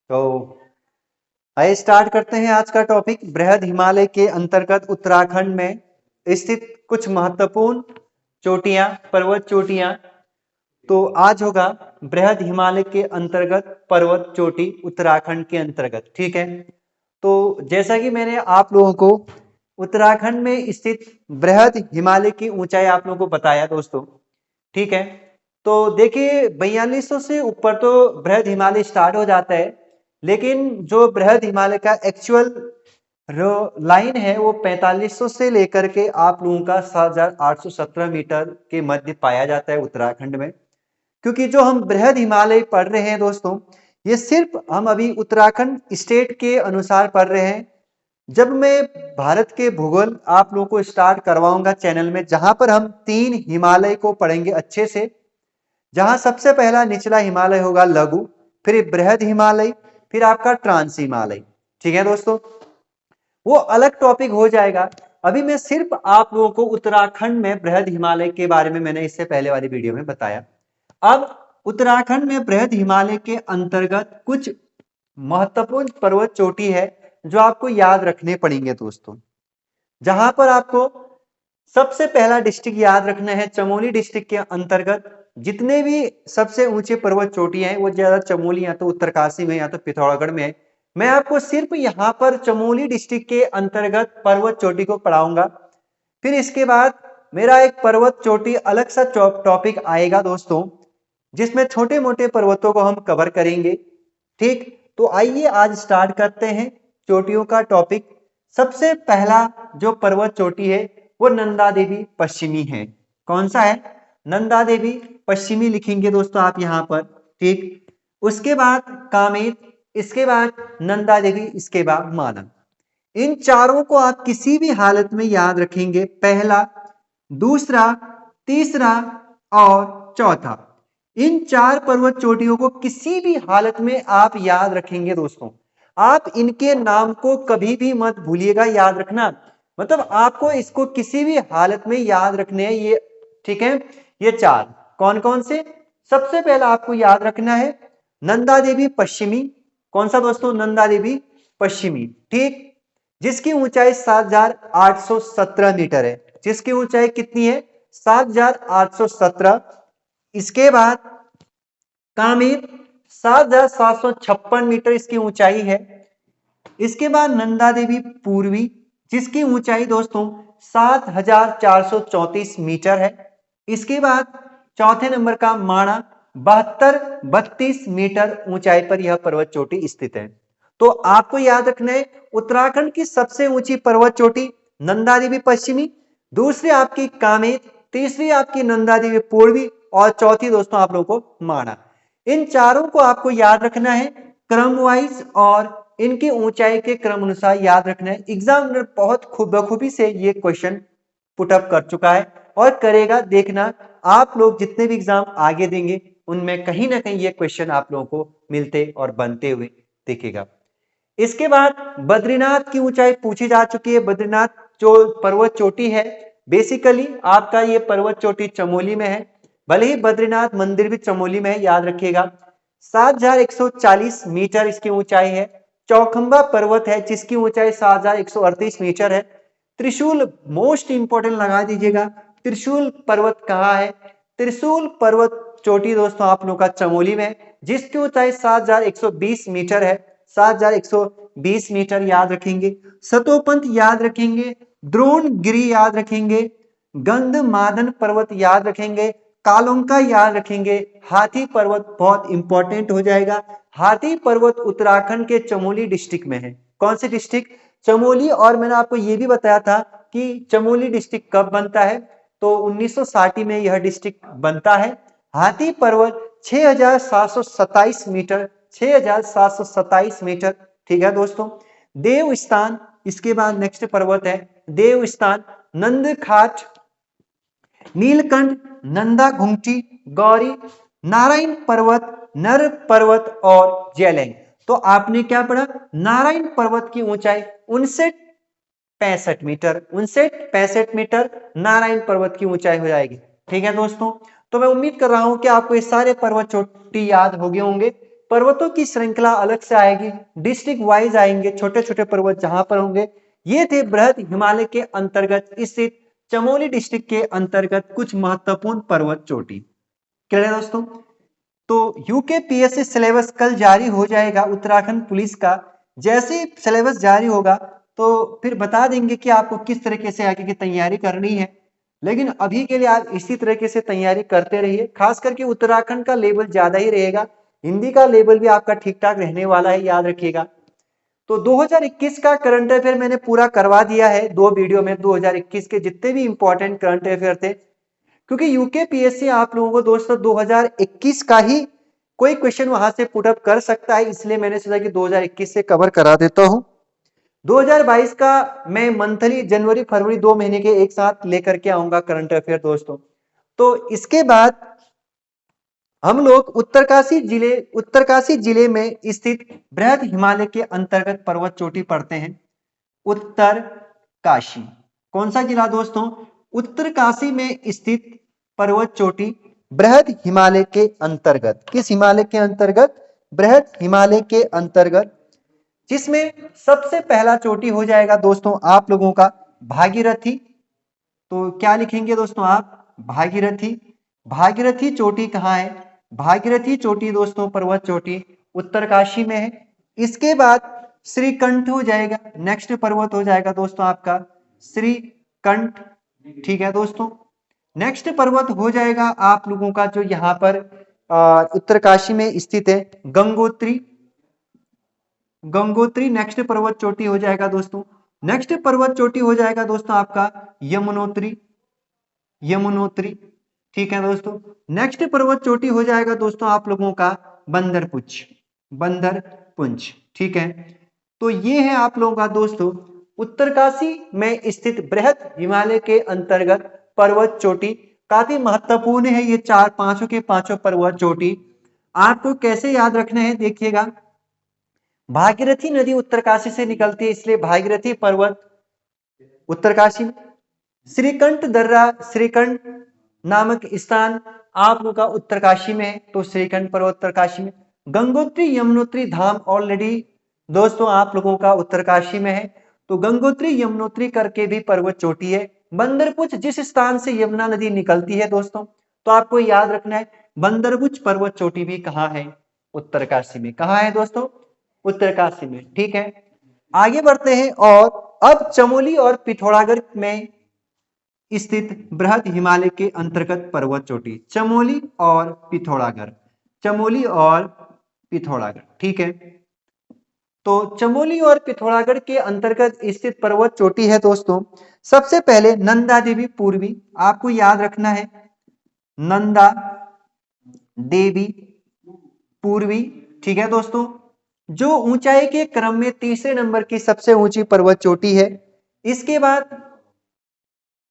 तो आइए स्टार्ट करते हैं आज का टॉपिक। बृहद हिमालय के अंतर्गत उत्तराखंड में स्थित कुछ महत्वपूर्ण चोटियां, पर्वत चोटियां। तो आज होगा बृहद हिमालय के अंतर्गत पर्वत चोटी उत्तराखंड के अंतर्गत। ठीक है, तो जैसा कि मैंने आप लोगों को उत्तराखंड में स्थित बृहद हिमालय की ऊंचाई आप लोगों को बताया दोस्तों। ठीक है, तो देखिए 4200 से ऊपर तो बृहद हिमालय स्टार्ट हो जाता है, लेकिन जो बृहद हिमालय का एक्चुअल लाइन है वो 4500 से लेकर के आप लोगों का 7817 मीटर के मध्य पाया जाता है उत्तराखंड में। क्योंकि जो हम बृहद हिमालय पढ़ रहे हैं दोस्तों, ये सिर्फ हम अभी उत्तराखंड स्टेट के अनुसार पढ़ रहे हैं। जब मैं भारत के भूगोल आप लोगों को स्टार्ट करवाऊंगा चैनल में, जहां पर हम 3 हिमालय को पढ़ेंगे अच्छे से, जहां सबसे पहला निचला हिमालय होगा लघु, फिर बृहद हिमालय, फिर आपका ट्रांस हिमालय। ठीक है दोस्तों, वो अलग टॉपिक हो जाएगा। अभी मैं सिर्फ आप लोगों को उत्तराखंड में बृहद हिमालय के बारे में मैंने इससे पहले वाली वीडियो में बताया। अब उत्तराखंड में बृहद हिमालय के अंतर्गत कुछ महत्वपूर्ण पर्वत चोटी है जो आपको याद रखने पड़ेंगे दोस्तों। जहां पर आपको सबसे पहला डिस्ट्रिक्ट याद रखना है, चमोली डिस्ट्रिक्ट के अंतर्गत जितने भी सबसे ऊंचे पर्वत चोटियां हैं वो ज्यादा चमोली या तो उत्तरकाशी में या तो पिथौरागढ़ में है। मैं आपको सिर्फ यहां पर चमोली डिस्ट्रिक्ट के अंतर्गत पर्वत चोटी को पढ़ाऊंगा। फिर इसके बाद मेरा एक पर्वत चोटी अलग सा टॉपिक आएगा दोस्तों, जिसमें छोटे मोटे पर्वतों को हम कवर करेंगे। ठीक, तो आइए आज स्टार्ट करते हैं चोटियों का टॉपिक। सबसे पहला जो पर्वत चोटी है वो नंदा देवी पश्चिमी है। कौन सा है? नंदा देवी पश्चिमी लिखेंगे दोस्तों आप यहां पर। ठीक, उसके बाद कामेत, इसके बाद नंदा देवी, इसके बाद मानव। इन चारों को आप किसी भी हालत में याद रखेंगे, पहला, दूसरा, तीसरा और चौथा। इन 4 पर्वत चोटियों को किसी भी हालत में आप याद रखेंगे दोस्तों। आप इनके नाम को कभी भी मत भूलिएगा, याद रखना। मतलब आपको इसको किसी भी हालत में याद रखने हैं ये। ठीक है, ये 4 कौन कौन से? सबसे पहला आपको याद रखना है नंदा देवी पश्चिमी। कौन सा दोस्तों? नंदा देवी पश्चिमी। ठीक, जिसकी ऊंचाई 7817 मीटर है। जिसकी ऊंचाई कितनी है? 7817। इसके बाद कामेर, 7756 मीटर इसकी ऊंचाई है। इसके बाद नंदा देवी पूर्वी, जिसकी ऊंचाई दोस्तों 7434 मीटर है। इसके बाद चौथे नंबर का माणा, 7232 मीटर ऊंचाई पर यह पर्वत चोटी स्थित है। तो आपको याद रखना है उत्तराखंड की सबसे ऊंची पर्वत चोटी नंदा देवी पश्चिमी, दूसरी आपकी कामेत, तीसरी आपकी नंदा देवी पूर्वी और चौथी दोस्तों आप लोगों को माणा। इन चारों को आपको याद रखना है क्रम वाइज और इनकी ऊंचाई के क्रम अनुसार याद रखना है। एग्जामिनर बहुत बखूबी से ये क्वेश्चन पुटअप कर चुका है और करेगा। देखना आप लोग जितने भी एग्जाम आगे देंगे उनमें कहीं ना कहीं ये क्वेश्चन आप लोगों को मिलते और बनते हुए दिखेगा। इसके बाद बद्रीनाथ की ऊंचाई पूछी जा चुकी है। बद्रीनाथ जो पर्वत चोटी है, बेसिकली आपका ये पर्वत चोटी चमोली में है, भले ही बद्रीनाथ मंदिर भी चमोली में है, याद रखिएगा। 7140 मीटर इसकी ऊंचाई है। चौखंबा पर्वत है जिसकी ऊंचाई 7138 मीटर है। त्रिशूल मोस्ट इंपोर्टेंट लगा दीजिएगा, त्रिशूल पर्वत कहाँ है? त्रिशूल पर्वत चोटी दोस्तों आप लोगों का चमोली में, जिसकी ऊंचाई 7120 मीटर है। 7120 मीटर याद रखेंगे। सतोपंथ याद रखेंगे, द्रोणगिरी याद रखेंगे, गंधमादन पर्वत याद रखेंगे, कालोंका याद रखेंगे। हाथी पर्वत बहुत इंपॉर्टेंट हो जाएगा। हाथी पर्वत उत्तराखंड के चमोली डिस्ट्रिक्ट में है। कौन से डिस्ट्रिक्ट? चमोली। और मैंने आपको यह भी बताया था कि चमोली डिस्ट्रिक्ट कब बनता है, तो 1960 में यह डिस्ट्रिक्ट बनता है। हाथी पर्वत 6727 मीटर, 6727 मीटर। ठीक है दोस्तों। देव स्थान, इसके बाद नेक्स्ट पर्वत है देव स्थान, नंद खाट, नीलकंठ, नंदा घुंगटी, गौरी, नारायण पर्वत, नर पर्वत और जेलेंग। तो आपने क्या पढ़ा? नारायण पर्वत की ऊंचाई 5965 मीटर, 5965 मीटर नारायण पर्वत की ऊंचाई हो जाएगी। ठीक है दोस्तों, तो मैं उम्मीद कर रहा हूं कि आपको ये सारे पर्वत चोटी याद हो गए होंगे। पर्वतों की श्रृंखला अलग से आएगी, डिस्ट्रिक्ट वाइज आएंगे, छोटे छोटे पर्वत जहां पर होंगे। ये थे बृहद हिमालय के अंतर्गत स्थित चमोली डिस्ट्रिक्ट के अंतर्गत कुछ महत्वपूर्ण पर्वत चोटी। क्लियर है दोस्तों? तो यूकेपीएससी सिलेबस कल जारी हो जाएगा उत्तराखंड पुलिस का। जैसे ही सिलेबस जारी होगा तो फिर बता देंगे कि आपको किस तरीके से आगे की तैयारी करनी है। लेकिन अभी के लिए आप इसी तरीके से तैयारी करते रहिए, खास करके उत्तराखंड का लेवल ज्यादा ही रहेगा, हिंदी का लेवल भी आपका ठीक ठाक रहने वाला है, याद रखिएगा। तो 2021 का करंट अफेयर मैंने पूरा करवा दिया है 2 वीडियो में, 2021 के जितने भी इंपॉर्टेंट करंट अफेयर थे, क्योंकि यूकेपीएससी आप लोगों को दोस्तों 2021 का ही कोई क्वेश्चन वहां से पुट अप कर सकता है, इसलिए मैंने सोचा कि 2021 से कवर करा देता हूं। 2022 का मैं मंथली जनवरी फरवरी 2 महीने के एक साथ लेकर के आऊंगा करंट अफेयर दोस्तों। तो इसके बाद हम लोग उत्तरकाशी जिले में स्थित बृहद हिमालय के अंतर्गत पर्वत चोटी पढ़ते हैं। उत्तरकाशी कौन सा जिला दोस्तों? उत्तरकाशी में स्थित पर्वत चोटी बृहद हिमालय के अंतर्गत। किस हिमालय के अंतर्गत? बृहद हिमालय के अंतर्गत, जिसमें सबसे पहला चोटी हो जाएगा दोस्तों आप लोगों का भागीरथी। तो क्या लिखेंगे दोस्तों आप? भागीरथी। भागीरथी चोटी कहाँ है? भागीरथी चोटी दोस्तों पर्वत चोटी उत्तरकाशी में है। इसके बाद श्रीकंठ हो जाएगा, नेक्स्ट पर्वत हो जाएगा दोस्तों आपका श्रीकंठ। ठीक है दोस्तों, नेक्स्ट पर्वत हो जाएगा आप लोगों का जो यहाँ पर उत्तरकाशी में स्थित है गंगोत्री। गंगोत्री नेक्स्ट पर्वत चोटी हो जाएगा दोस्तों। नेक्स्ट पर्वत चोटी हो जाएगा दोस्तों आपका यमुनोत्री। यमुनोत्री ठीक है दोस्तों। नेक्स्ट पर्वत चोटी हो जाएगा दोस्तों आप लोगों का बंदरपुंछ। बंदरपुंछ ठीक है। तो ये है आप लोगों का दोस्तों उत्तरकाशी में स्थित बृहद हिमालय के अंतर्गत पर्वत चोटी। काफी महत्वपूर्ण है ये पांचों के पांचों पर्वत चोटी। आपको कैसे याद रखना है देखिएगा, भागीरथी नदी उत्तरकाशी से निकलती है, इसलिए भागीरथी पर्वत उत्तरकाशी में। श्रीकंठ दर्रा, श्रीकंठ नामक स्थान आप लोग का उत्तरकाशी में है, तो श्रीकंठ पर्वत उत्तरकाशी में। गंगोत्री यमुनोत्री धाम ऑलरेडी दोस्तों आप लोगों का उत्तरकाशी में है, तो गंगोत्री यमुनोत्री करके भी पर्वत चोटी है। बंदरपुंछ जिस स्थान से यमुना नदी निकलती है दोस्तों, तो आपको याद रखना है बंदरपुंछ पर्वत चोटी भी कहाँ है? उत्तरकाशी में। कहाँ है दोस्तों? उत्तरकाशी में। ठीक है, आगे बढ़ते हैं और अब चमोली और पिथौरागढ़ में स्थित बृहद हिमालय के अंतर्गत पर्वत चोटी चमोली और पिथौरागढ़। चमोली और पिथौरागढ़ ठीक है। तो चमोली और पिथौरागढ़ के अंतर्गत स्थित पर्वत चोटी है दोस्तों सबसे पहले नंदा देवी पूर्वी। आपको याद रखना है नंदा देवी पूर्वी। ठीक है दोस्तों, जो ऊंचाई के क्रम में तीसरे नंबर की सबसे ऊंची पर्वत चोटी है। इसके बाद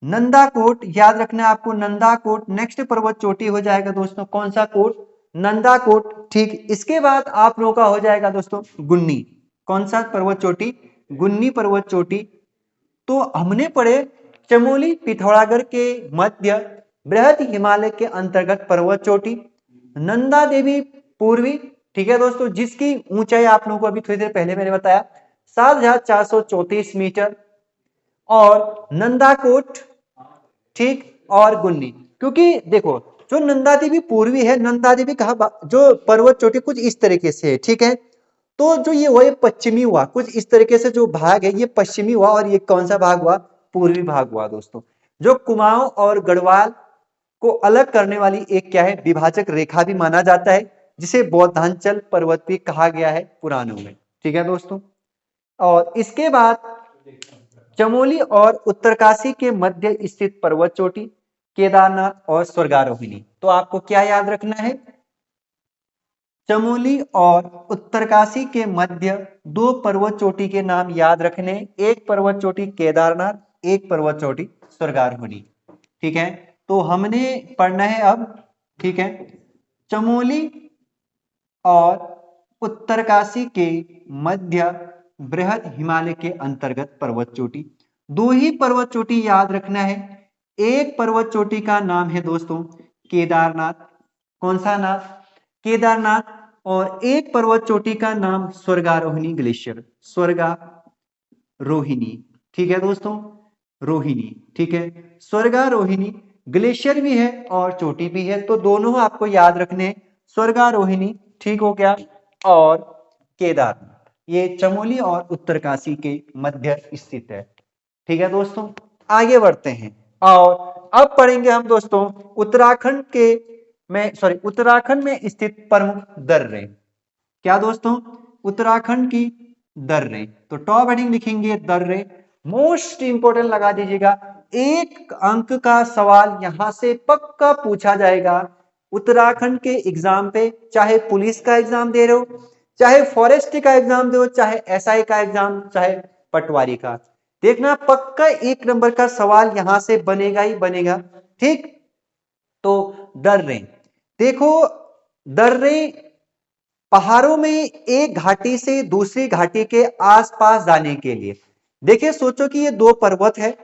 नंदाकोट, याद रखना है आपको नंदाकोट नेक्स्ट पर्वत चोटी हो जाएगा दोस्तों। कौन सा कोट? नंदाकोट ठीक। इसके बाद आप लोगों का हो जाएगा दोस्तों गुन्नी। कौन सा पर्वत चोटी? गुन्नी पर्वत चोटी। तो हमने पढ़े चमोली पिथौरागढ़ के मध्य बृहद हिमालय के अंतर्गत पर्वत चोटी नंदा देवी पूर्वी। ठीक है दोस्तों, जिसकी ऊंचाई आप लोगों को अभी थोड़ी देर पहले मैंने बताया 7,434 मीटर। और नंदाकोट ठीक, और गुन्नी। क्योंकि देखो जो नंदा देवी पूर्वी है, नंदा देवी कहा जो पर्वत चोटी कुछ इस तरीके से है। ठीक है, तो जो ये हुआ ये पश्चिमी हुआ, कुछ इस तरीके से जो भाग है ये पश्चिमी हुआ, और ये कौन सा भाग हुआ? पूर्वी भाग हुआ दोस्तों। जो कुमाऊं और गढ़वाल को अलग करने वाली एक क्या है? विभाजक रेखा भी माना जाता है, जिसे बौद्धांचल पर्वत भी कहा गया है पुराणों में। ठीक है दोस्तों, और इसके बाद चमोली और उत्तरकाशी के मध्य स्थित पर्वत चोटी केदारनाथ और स्वर्गारोहिणी। तो आपको क्या याद रखना है? चमोली और उत्तरकाशी के मध्य 2 पर्वत चोटी के नाम याद रखने, एक पर्वत चोटी केदारनाथ, एक पर्वत चोटी स्वर्गारोहिणी। ठीक है, तो हमने पढ़ना है अब। ठीक है, चमोली और उत्तरकाशी के मध्य बृहद हिमालय के अंतर्गत पर्वत चोटी। 2 ही पर्वत चोटी याद रखना है। एक पर्वत चोटी का नाम है दोस्तों केदारनाथ। कौन सा नाम? केदारनाथ। और एक पर्वत चोटी का नाम स्वर्गारोहिणी ग्लेशियर, स्वर्गारोहिणी, ठीक है दोस्तों, रोहिणी, ठीक है, स्वर्गारोहिणी ग्लेशियर भी है और चोटी भी है, तो दोनों आपको याद रखने हैं, स्वर्गारोहिणी, ठीक हो गया, और केदारनाथ, ये चमोली और उत्तरकाशी के मध्य स्थित है, ठीक है दोस्तों। आगे बढ़ते हैं और अब पढ़ेंगे हम दोस्तों उत्तराखंड के उत्तराखंड में स्थित प्रमुख दर्रे। क्या दोस्तों? उत्तराखंड की दर्रे, तो टॉप हेडिंग लिखेंगे दर्रे, मोस्ट इंपोर्टेंट लगा दीजिएगा, एक अंक का सवाल यहां से पक्का पूछा जाएगा उत्तराखंड के एग्जाम पे, चाहे पुलिस का एग्जाम दे रहे हो, चाहे फॉरेस्ट का एग्जाम दे रहे हो, चाहे एसआई का एग्जाम, चाहे पटवारी का, देखना पक्का एक नंबर का सवाल यहां से बनेगा ही बनेगा, ठीक। तो दर्रे देखो, दर्रे पहाड़ों में एक घाटी से दूसरी घाटी के आसपास जाने के लिए, देखिए सोचो कि ये दो पर्वत है,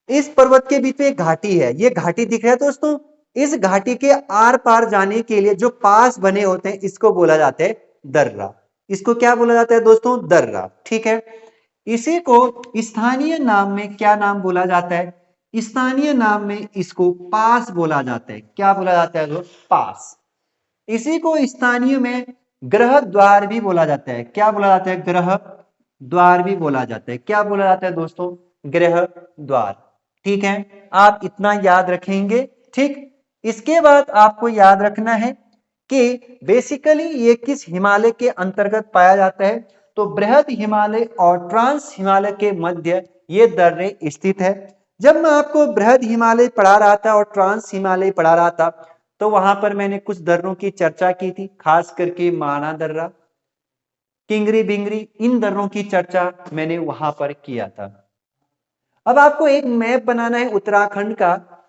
इस पर्वत के बीच में एक घाटी है, ये घाटी दिख रहा है दोस्तों, इस घाटी के आर पार जाने के लिए जो पास बने होते हैं इसको बोला जाता है दर्रा, इसको क्या बोला जाता है दोस्तों? दर्रा, ठीक है। इसी को स्थानीय नाम में क्या नाम बोला जाता है? स्थानीय नाम में इसको पास बोला जाता है, क्या बोला जाता है दोस्त? पास। इसी को स्थानीय में ग्रह द्वार भी बोला जाता है, क्या बोला जाता है? ग्रह द्वार भी बोला जाता है, क्या बोला जाता है दोस्तों? ग्रह द्वार, ठीक है, आप इतना याद रखेंगे, ठीक। इसके बाद आपको याद रखना है कि बेसिकली ये किस हिमालय के अंतर्गत पाया जाता है, तो बृहद हिमालय और ट्रांस हिमालय के मध्य ये दर्रे स्थित है। जब मैं आपको बृहद हिमालय पढ़ा रहा था और ट्रांस हिमालय पढ़ा रहा था, तो वहां पर मैंने कुछ दर्रों की चर्चा की थी, खास करके माना दर्रा, किंगरी बिंगरी, इन दर्रों की चर्चा मैंने वहां पर किया था। अब आपको एक मैप बनाना है उत्तराखंड का,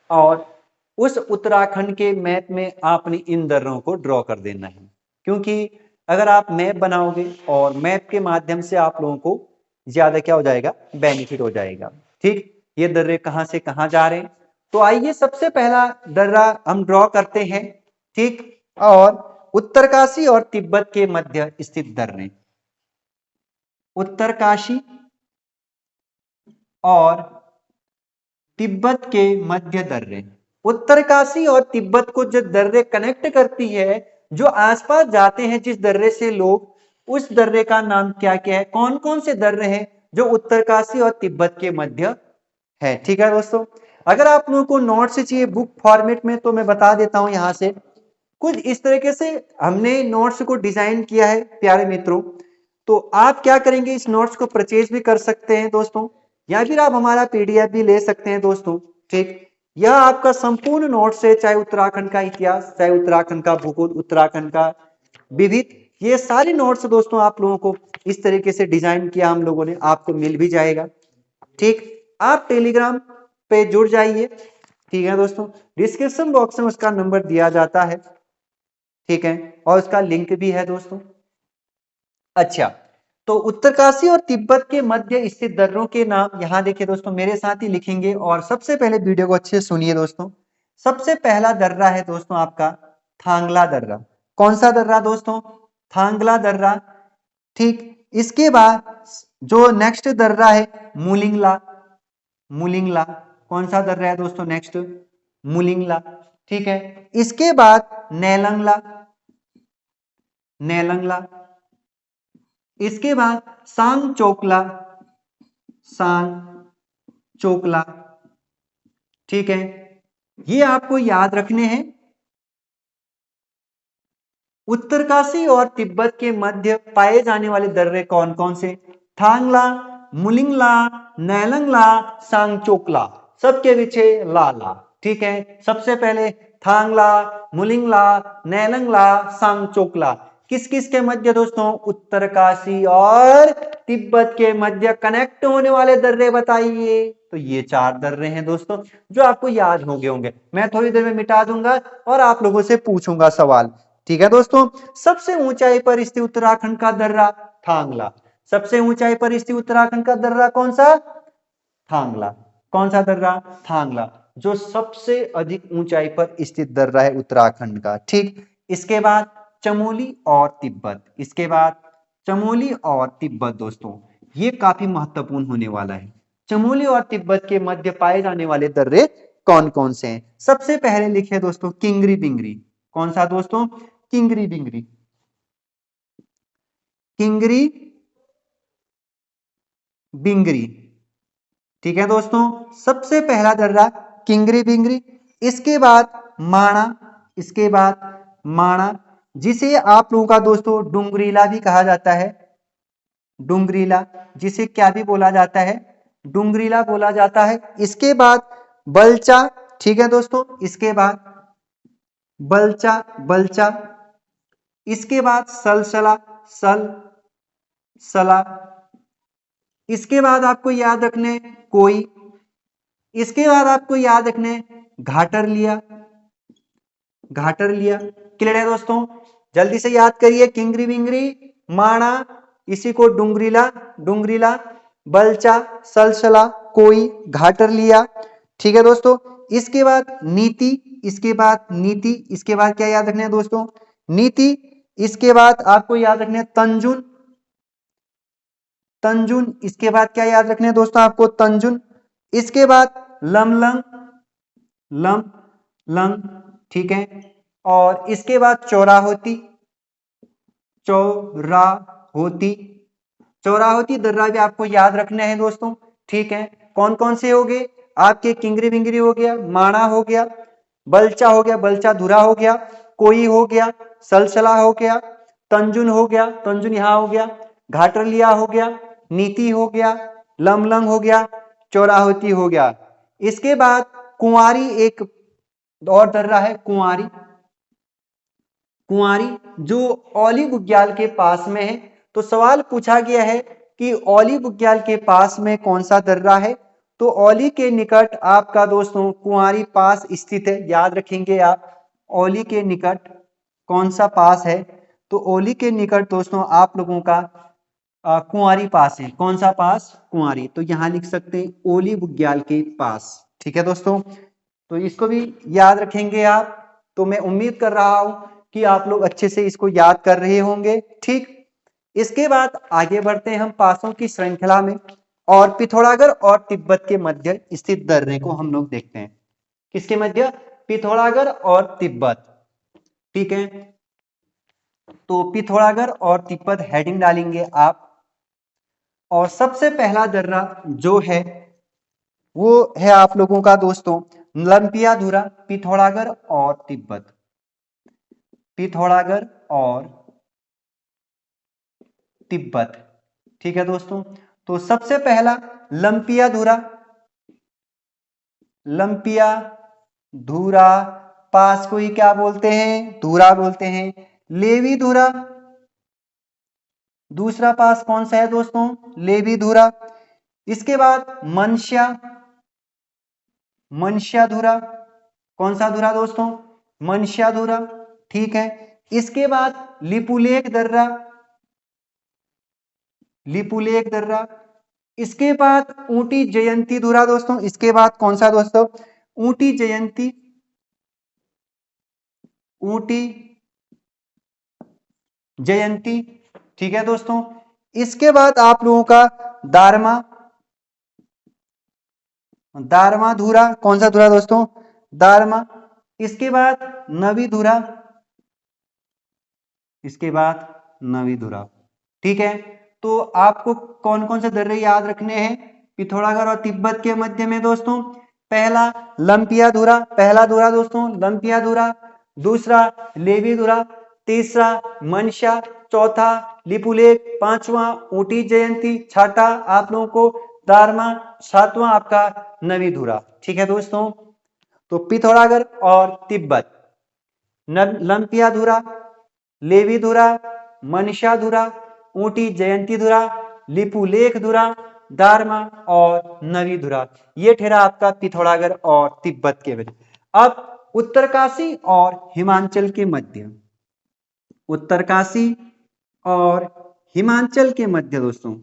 और उस उत्तराखंड के मैप में आपने इन दर्रों को ड्रॉ कर देना है, क्योंकि अगर आप मैप बनाओगे और मैप के माध्यम से आप लोगों को ज्यादा क्या हो जाएगा? बेनिफिट हो जाएगा, ठीक। ये दर्रे कहां से कहां जा रहे हैं, तो आइए सबसे पहला दर्रा हम ड्रॉ करते हैं, ठीक। और उत्तरकाशी और तिब्बत के मध्य स्थित दर्रे, उत्तरकाशी और तिब्बत के मध्य दर्रे, उत्तरकाशी और तिब्बत को जो दर्रे कनेक्ट करती है, जो आसपास जाते हैं जिस दर्रे से लोग, उस दर्रे का नाम क्या क्या है? कौन कौन से दर्रे हैं जो उत्तरकाशी और तिब्बत के मध्य है, ठीक है दोस्तों। अगर आप लोगों को नोट्स चाहिए बुक फॉर्मेट में, तो मैं बता देता हूं यहां से, कुछ इस तरीके से हमने नोट्स को डिजाइन किया है प्यारे मित्रों। तो आप क्या करेंगे, इस नोट्स को परचेज भी कर सकते हैं दोस्तों, या फिर आप हमारा पीडीएफ भी ले सकते हैं दोस्तों, ठीक। यह आपका संपूर्ण नोट्स है, चाहे उत्तराखंड का इतिहास, चाहे उत्तराखंड का भूगोल, उत्तराखंड का विविध, ये सारे नोट्स दोस्तों आप लोगों को इस तरीके से डिजाइन किया हम लोगों ने, आपको मिल भी जाएगा, ठीक। आप टेलीग्राम पे जुड़ जाइए, ठीक है दोस्तों, डिस्क्रिप्शन बॉक्स में उसका नंबर दिया जाता है, ठीक है, और उसका लिंक भी है दोस्तों। अच्छा, तो उत्तरकाशी और तिब्बत के मध्य स्थित दर्रों के नाम यहां देखिए दोस्तों, मेरे साथ ही लिखेंगे, और सबसे पहले वीडियो को अच्छे से सुनिए दोस्तों। सबसे पहला दर्रा है दोस्तों आपका थांगला दर्रा। कौन सा दर्रा दोस्तों? थांगला दर्रा, ठीक। इसके बाद जो नेक्स्ट दर्रा है मुलिंगला, मुलिंगला, कौन सा दर्रा है दोस्तों नेक्स्ट? मुलिंगला, ठीक है। इसके बाद नेलंगला, नेलंगला, इसके बाद सांग चोकला, सांग चोकला, ठीक है। ये आपको याद रखने हैं। उत्तरकाशी और तिब्बत के मध्य पाए जाने वाले दर्रे कौन कौन से? थांगला, मुलिंगला, नैलंगला, सांगचोकला, सबके पीछे लाला, ठीक है। सबसे पहले थांगला, मुलिंगला, नैलंगला, सांगचोकला, किस किस के मध्य दोस्तों? उत्तरकाशी और तिब्बत के मध्य कनेक्ट होने वाले दर्रे बताइए, तो ये चार दर्रे हैं दोस्तों, जो आपको याद हो गए होंगे। मैं थोड़ी देर में मिटा दूंगा और आप लोगों से पूछूंगा सवाल, ठीक है दोस्तों। सबसे ऊंचाई पर स्थित उत्तराखंड का दर्रा थांगला, सबसे ऊंचाई पर स्थित उत्तराखंड का दर्रा कौन सा? थांगला, कौन सा दर्रा? थांगला, जो सबसे अधिक ऊंचाई पर स्थित दर्रा है उत्तराखंड का, ठीक। इसके बाद चमोली और तिब्बत, इसके बाद चमोली और तिब्बत दोस्तों, ये काफी महत्वपूर्ण होने वाला है। चमोली और तिब्बत के मध्य पाए जाने वाले दर्रे कौन कौन से हैं? सबसे पहले लिखे दोस्तों किंगरी बिंगरी। कौन सा दोस्तों? किंगरी बिंगरी। किंगरी बिंगरी, ठीक है दोस्तों, सबसे पहला दर्रा किंगरी बिंगरी। इसके बाद माणा, इसके बाद माणा, जिसे आप लोगों का दोस्तों डुंगरीला भी कहा जाता है। डुंगरीला, जिसे क्या भी बोला जाता है? डुंगरीला बोला जाता है। इसके बाद बलचा, ठीक है दोस्तों, इसके बाद बलचा, बलचा। इसके बाद सलसला, सल सला। इसके बाद आपको याद रखने कोई। इसके बाद आपको याद रखने घाटर लिया, घाटर लिया। क्लियर है दोस्तों? जल्दी से याद करिए, किंगरी बिंगरी, माणा, इसी को डुंगरीला, डुंगरीला, बलचा, सलसला, कोई, घाटर लिया। ठीक है दोस्तों, इसके बाद नीति, इसके बाद नीति, इसके बाद क्या याद रखना है दोस्तों? नीति। इसके बाद आपको याद रखना है तंजुन, तंजुन। इसके बाद क्या याद रखना है दोस्तों आपको? तंजुन। इसके बाद लमलंग, लम लंग, ठीक है। और इसके बाद चौराहोती, चौराहोती, चौराहोती दर्रा भी आपको याद रखना है दोस्तों, ठीक है। कौन कौन से हो गए आपके? किंगरी बिंगरी हो गया, माणा हो गया, बलचा हो गया, बलचा धुरा हो गया, कोई हो गया, सलसला हो गया, तंजुन हो गया, तंजुन यहां हो गया, घाटरलिया हो गया, नीति हो गया, लमलंग हो गया, चौराहोती हो गया। इसके बाद कुंवारी एक और दर्रा है, कुंवारी, कुंवारी जो औली बुग्याल के पास में है। तो सवाल पूछा गया है कि औली बुग्याल के पास में कौन सा दर्रा है? तो औली के निकट आपका दोस्तों कुंवारी पास स्थित है। याद रखेंगे आप, औली के निकट कौन सा पास है? तो औली के निकट दोस्तों आप लोगों का कुंवारी पास है। कौन सा पास? कुंवारी। तो यहां लिख सकते हैं औली बुग्याल के पास, ठीक है दोस्तों। तो इसको भी याद रखेंगे आप। तो मैं उम्मीद कर रहा हूं कि आप लोग अच्छे से इसको याद कर रहे होंगे, ठीक। इसके बाद आगे बढ़ते हैं हम पासों की श्रृंखला में, और पिथौरागढ़ और तिब्बत के मध्य स्थित दर्रे को हम लोग देखते हैं। किसके मध्य? पिथौरागढ़ और तिब्बत, ठीक है। तो पिथौरागढ़ और तिब्बत हेडिंग डालेंगे आप। और सबसे पहला दर्रा जो है वो है आप लोगों का दोस्तों लंपिया धुरा। पिथौरागढ़ और तिब्बत, पिथौरागढ़ और तिब्बत, ठीक है दोस्तों। तो सबसे पहला लंपिया धुरा, लंपिया धुरा पास को ही क्या बोलते हैं? धुरा बोलते हैं। लेवी धुरा, दूसरा पास कौन सा है दोस्तों? लेवी धुरा। इसके बाद मनश्या, मनश्या धुरा, कौन सा धुरा दोस्तों? मनश्या धुरा, ठीक है। इसके बाद लिपुलेख दर्रा, लिपुलेख दर्रा। इसके बाद ऊटी जयंती धुरा दोस्तों। इसके बाद कौन सा दोस्तों? ऊटी जयंती, ऊटी जयंती, ठीक है दोस्तों। इसके बाद आप लोगों का दारमा, दारमा धुरा, कौन सा धुरा दोस्तों? दारमा। इसके बाद नवी धुरा, इसके बाद नवी धुरा, ठीक है। तो आपको कौन कौन से दर्रे याद रखने हैं पिथौरागढ़ और तिब्बत के मध्य में दोस्तों? पहला लंपिया धुरा, पहला धुरा दोस्तों लंपिया धुरा। दूसरा लेवी धुरा। तीसरा मनशा। चौथा लिपुलेख। पांचवा ऊटी जयंती। छठा आप लोगों को दारमा। सातवां आपका नवी धुरा, ठीक है दोस्तों। तो पिथौरागढ़ और तिब्बत, लंपिया धुरा, लेवी धुरा, मनशा धुरा, ऊटी जयंती धुरा, लिपुलेख धुरा, दारमा और नवी धुरा, ये ठहरा आपका पिथौरागढ़ और तिब्बत के बीच। अब उत्तरकाशी और हिमाचल के मध्य, उत्तरकाशी और हिमाचल के मध्य दोस्तों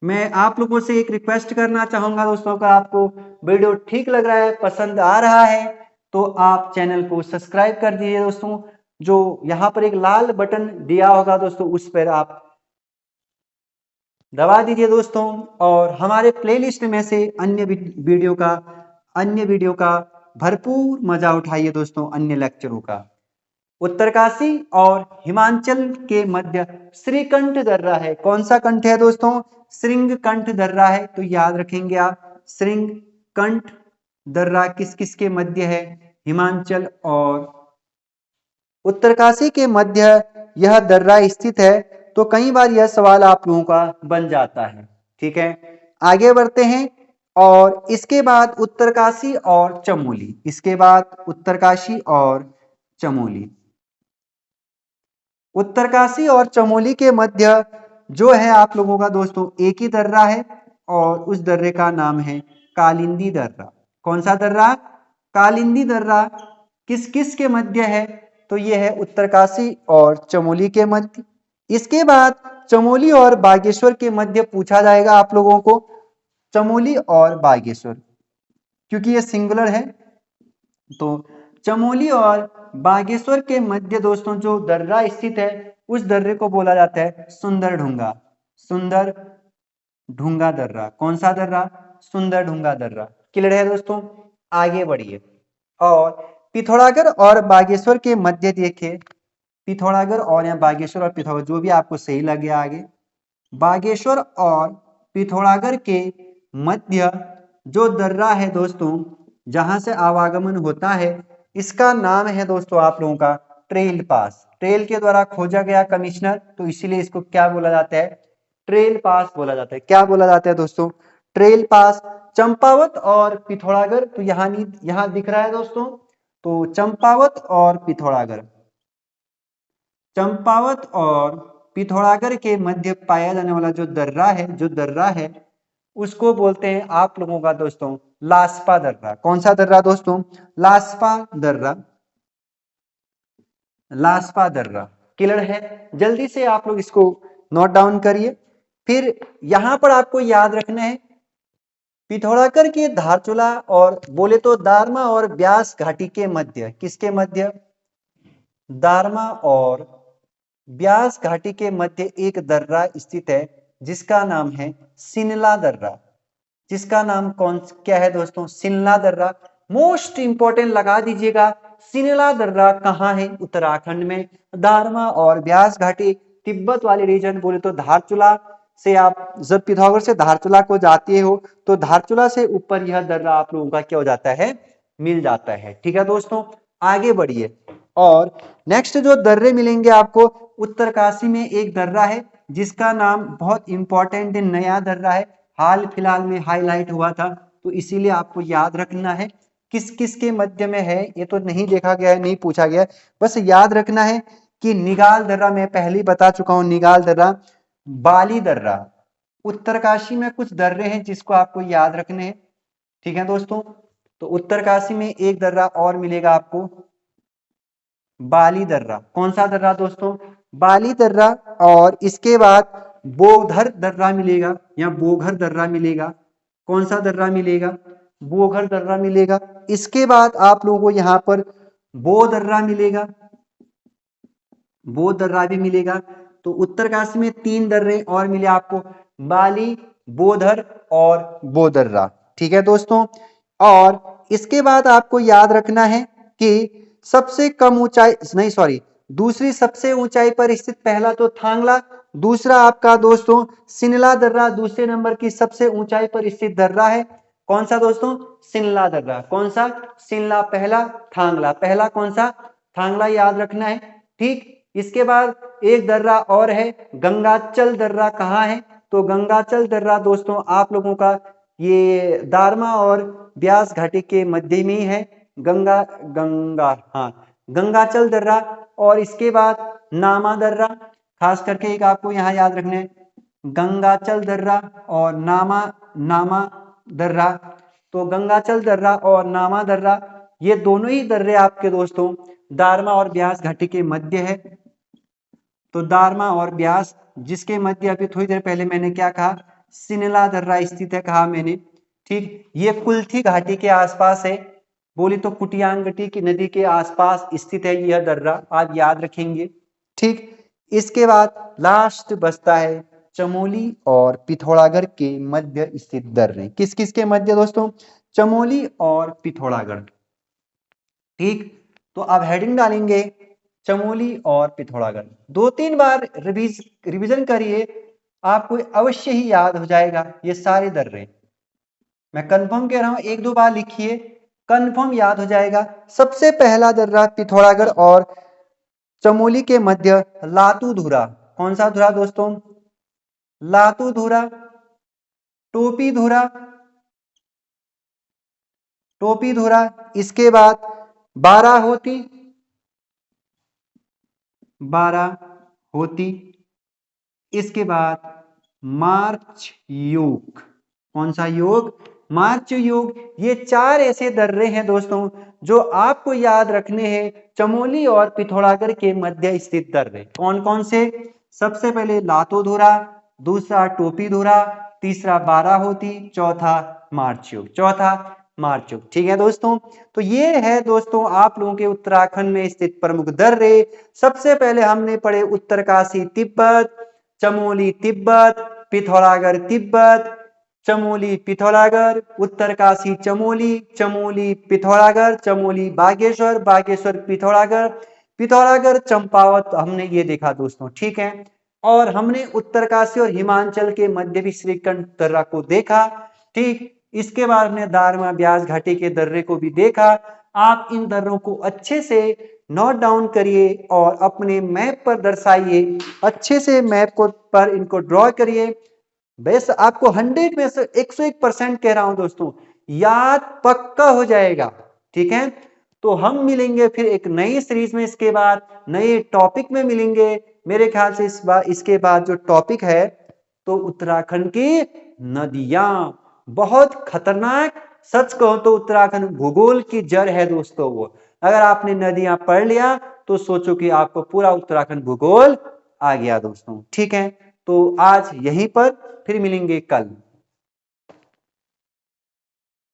मैं आप लोगों से एक रिक्वेस्ट करना चाहूंगा दोस्तों, अगर आपको वीडियो ठीक लग रहा है, पसंद आ रहा है, तो आप चैनल को सब्सक्राइब कर दीजिए दोस्तों। जो यहाँ पर एक लाल बटन दिया होगा दोस्तों, उस पर आप दबा दीजिए दोस्तों, और हमारे प्लेलिस्ट में से अन्य वीडियो का भरपूर मजा उठाइए दोस्तों, अन्य लेक्चरों का। उत्तरकाशी और हिमाचल के मध्य श्रीकंठ दर्रा है। कौन सा कंठ है दोस्तों? श्रृंगकंठ दर्रा है। तो याद रखेंगे आप, श्रृंगकंठ दर्रा किस किस के मध्य है? हिमाचल और उत्तरकाशी के मध्य यह दर्रा स्थित है। तो कई बार यह सवाल आप लोगों का बन जाता है। ठीक है, आगे बढ़ते हैं। और इसके बाद उत्तरकाशी और चमोली, इसके बाद उत्तरकाशी और चमोली। उत्तरकाशी और चमोली के मध्य जो है आप लोगों का दोस्तों एक ही दर्रा है, और उस दर्रे का नाम है कालिंदी दर्रा। कौन सा दर्रा? कालिंदी दर्रा। किस किस के मध्य है? तो यह है उत्तरकाशी और चमोली के मध्य। इसके बाद चमोली और बागेश्वर के मध्य पूछा जाएगा आप लोगों को, चमोली और बागेश्वर, क्योंकि ये सिंगुलर है। तो चमोली और बागेश्वर के मध्य दोस्तों जो दर्रा स्थित है, उस दर्रे को बोला जाता है सुंदर ढूंगा। सुंदर ढूंगा दर्रा। कौन सा दर्रा? सुंदर ढूंगा दर्रा। क्लियर है दोस्तों? आगे बढ़िए। और पिथौरागढ़ और बागेश्वर के मध्य देखिए, पिथौरागढ़ और या बागेश्वर और पिथौरागढ़, जो भी आपको सही लगे आगे। बागेश्वर और पिथौरागढ़ के मध्य जो दर्रा है दोस्तों, जहां से आवागमन होता है, इसका नाम है दोस्तों आप लोगों का ट्रेल पास। ट्रेल के द्वारा खोजा गया कमिश्नर, तो इसीलिए इसको क्या बोला जाता है? ट्रेल पास बोला जाता है। क्या बोला जाता है दोस्तों? ट्रेल पास। चंपावत और पिथौरागढ़, तो यहाँ दिख रहा है दोस्तों। तो चंपावत और पिथौरागढ़, चंपावत और पिथौरागढ़ के मध्य पाया जाने वाला जो दर्रा है उसको बोलते हैं आप लोगों का दोस्तों लास्पा दर्रा। कौन सा दर्रा दोस्तों? लास्पा दर्रा। लास्पा दर्रा। क्लियर है? जल्दी से आप लोग इसको नोट डाउन करिए। फिर यहां पर आपको याद रखना है, पिथौरागढ़ के धारचूला और बोले तो दारमा और ब्यास घाटी के मध्य, किसके मध्य? दारमा और ब्यास घाटी के मध्य एक दर्रा स्थित है, जिसका नाम है सिनला दर्रा। जिसका नाम क्या है दोस्तों? सिनला दर्रा। मोस्ट इंपोर्टेंट लगा दीजिएगा, सिनला दर्रा कहाँ है? उत्तराखंड में। दारमा और ब्यास घाटी तिब्बत वाले रीजन, बोले तो धारचूला से आप जब पिथौरागढ़ से धारचूला को जाते हो, तो धारचूला से ऊपर यह दर्रा आप लोगों का क्या हो जाता है? मिल जाता है। ठीक है दोस्तों, आगे बढ़िए। और नेक्स्ट जो दर्रे मिलेंगे आपको, उत्तरकाशी में एक दर्रा है जिसका नाम बहुत इंपॉर्टेंट नया दर्रा है, हाल फिलहाल में हाईलाइट हुआ था, तो इसीलिए आपको याद रखना है किस किस के मध्य में है। ये तो नहीं देखा गया है, नहीं पूछा गया है, बस याद रखना है कि निगाल दर्रा, मैं पहले ही बता चुका हूं, निगाल दर्रा, बाली दर्रा। उत्तरकाशी में कुछ दर्रे हैं जिसको आपको याद रखने हैं। ठीक है दोस्तों, तो उत्तरकाशी में एक दर्रा और मिलेगा आपको, बाली दर्रा। कौन सा दर्रा दोस्तों? बाली दर्रा। और इसके बाद बोधर दर्रा मिलेगा या बोघर दर्रा मिलेगा। कौन सा दर्रा मिलेगा? बोघर दर्रा मिलेगा। इसके बाद आप लोगों को यहाँ पर बो दर्रा मिलेगा, बो दर्रा भी मिलेगा। तो उत्तरकाशी में तीन दर्रे और मिले आपको, बाली, बोधर और बोदर्रा। ठीक है दोस्तों, और इसके बाद आपको याद रखना है कि सबसे कम ऊंचाई, नहीं सॉरी, दूसरी सबसे ऊंचाई पर स्थित, पहला तो थांगला, दूसरा आपका दोस्तों सिनला दर्रा दूसरे नंबर की सबसे ऊंचाई पर स्थित दर्रा है। कौन सा दोस्तों? सिनला दर्रा। कौन सा? सिनला पहला, थांगला पहला। कौन सा? थांगला याद रखना है। ठीक, इसके बाद एक दर्रा और है, गंगाचल दर्रा। कहाँ है? तो गंगाचल दर्रा दोस्तों आप लोगों का ये दारमा और ब्यास घाटी के मध्य में ही है। गंगाचल दर्रा। और इसके बाद नामा दर्रा, खास करके एक आपको यहाँ याद रखना है, गंगाचल दर्रा और नामा दर्रा। तो गंगाचल दर्रा और नामा दर्रा, ये दोनों ही दर्रे आपके दोस्तों दारमा और ब्यास घाटी के मध्य है। तो दारमा और ब्यास, जिसके मध्य अभी थोड़ी देर पहले मैंने क्या कहा? सिनला दर्रा स्थित है, कहा मैंने। ठीक, ये कुल्थी घाटी के आसपास है। बोली तो कुटियांगटी की नदी के आसपास स्थित है यह दर्रा, आप याद रखेंगे। ठीक, इसके बाद लास्ट बचता है चमोली और पिथौरागढ़ के मध्य स्थित दर्रे। किस किस के मध्य दोस्तों? चमोली और पिथौरागढ़। ठीक, तो अब हेडिंग डालेंगे चमोली और पिथौरागढ़। 2-3 बार रिवीजन करिए, आपको अवश्य ही याद हो जाएगा ये सारे दर्रे। मैं कंफर्म कह रहा हूं, 1-2 बार लिखिए, कंफर्म याद हो जाएगा। सबसे पहला दर्रा पिथौरागढ़ और चमोली के मध्य लातू धुरा। कौन सा धुरा दोस्तों? लातू धुरा, टोपी धुरा, टोपी धुरा। इसके बाद बाराहोती, बाराहोती। इसके बाद मार्च योग। कौन सा योग? मार्च योग। ये 4 ऐसे दर्रे हैं दोस्तों जो आपको याद रखने हैं, चमोली और पिथौरागढ़ के मध्य स्थित दर्रे। कौन कौन से? सबसे पहले लातो धुरा, दूसरा टोपी धुरा, तीसरा बाराहोती, चौथा मार्च योग, चौथा मार्च योग। ठीक है दोस्तों, तो ये है दोस्तों आप लोगों के उत्तराखंड में स्थित प्रमुख दर्रे। सबसे पहले हमने पढ़े उत्तरकाशी तिब्बत, चमोली तिब्बत, पिथौरागढ़ तिब्बत, चमोली पिथौरागढ़, उत्तरकाशी चमोली, चमोली पिथौरागढ़, चमोली बागेश्वर, बागेश्वर पिथौरागढ़, पिथौरागढ़ चंपावत हमने ये देखा दोस्तों। ठीक है, और हमने उत्तरकाशी और हिमाचल के मध्य भी श्रीकंठ दर्रा को देखा। ठीक, इसके बाद हमने दारमा ब्यास घाटी के दर्रे को भी देखा। आप इन दर्रों को अच्छे से नोट डाउन करिए और अपने मैप पर दर्शाइए, अच्छे से मैप को पर इनको ड्रॉ करिए। बस आपको 100 में से 101% कह रहा हूं दोस्तों, याद पक्का हो जाएगा। ठीक है, तो हम मिलेंगे फिर एक नई सीरीज में, इसके बाद नए टॉपिक में मिलेंगे। मेरे ख्याल से इसके बाद जो टॉपिक है तो उत्तराखंड की नदियां, बहुत खतरनाक। सच कहो तो उत्तराखंड भूगोल की जड़ है दोस्तों वो। अगर आपने नदियां पढ़ लिया तो सोचो कि आपको पूरा उत्तराखंड भूगोल आ गया दोस्तों। ठीक है, तो आज यहीं पर, फिर मिलेंगे कल।